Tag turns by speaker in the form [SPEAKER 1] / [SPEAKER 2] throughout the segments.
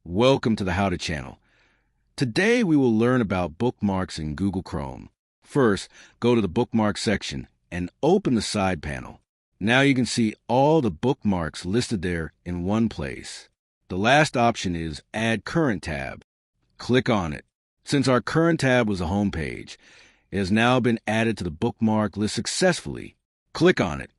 [SPEAKER 1] Welcome to the How To channel. Today we will learn about bookmarks in Google Chrome. First, go to the Bookmarks section and open the side panel. Now you can see all the bookmarks listed there in one place. The last option is Add Current tab. Click on it. Since our current tab was a home page, it has now been added to the bookmark list successfully. Click on it,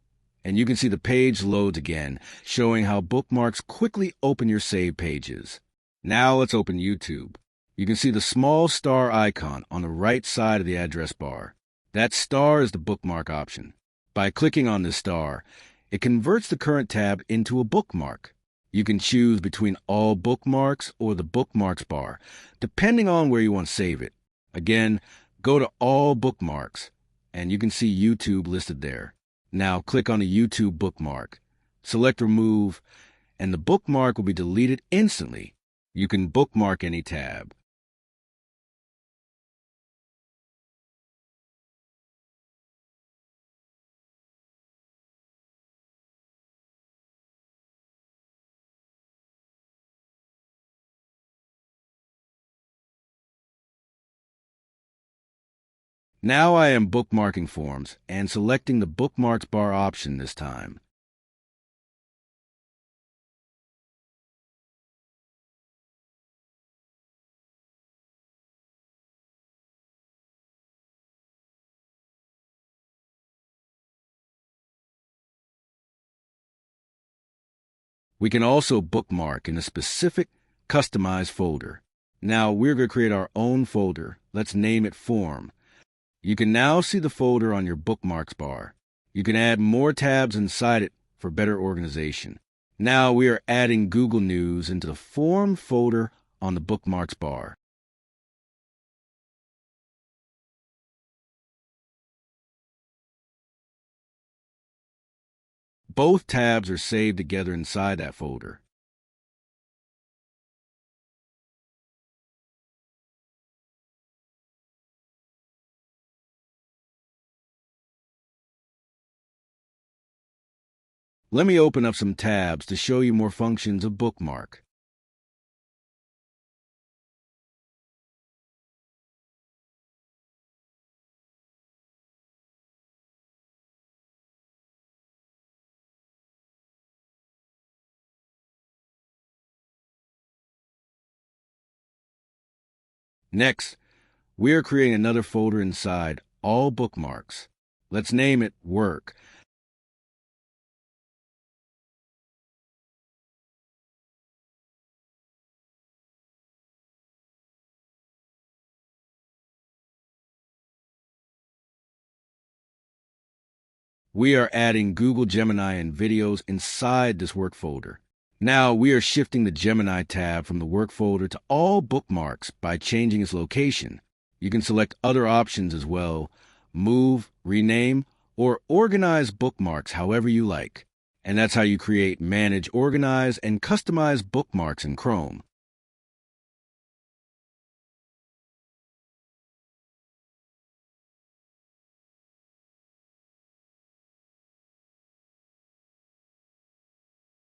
[SPEAKER 1] and you can see the page loads again, showing how bookmarks quickly open your saved pages. Now let's open YouTube. You can see the small star icon on the right side of the address bar. That star is the bookmark option. By clicking on this star, it converts the current tab into a bookmark. You can choose between All Bookmarks or the Bookmarks Bar, depending on where you want to save it. Again, go to All Bookmarks, and you can see YouTube listed there. Now click on the YouTube bookmark. Select Remove, and the bookmark will be deleted instantly. You can bookmark any tab. Now I am bookmarking forms and selecting the Bookmarks Bar option this time. We can also bookmark in a specific, customized folder. Now we're going to create our own folder. Let's name it Form. You can now see the folder on your Bookmarks bar. You can add more tabs inside it for better organization. Now we are adding Google News into the Form folder on the Bookmarks bar. Both tabs are saved together inside that folder. Let me open up some tabs to show you more functions of Bookmark. Next, we are creating another folder inside All Bookmarks. Let's name it Work. We are adding Google Gemini and videos inside this work folder. Now we are shifting the Gemini tab from the work folder to All Bookmarks by changing its location. You can select other options as well, move, rename, or organize bookmarks however you like. And that's how you create, manage, organize, and customize bookmarks in Chrome.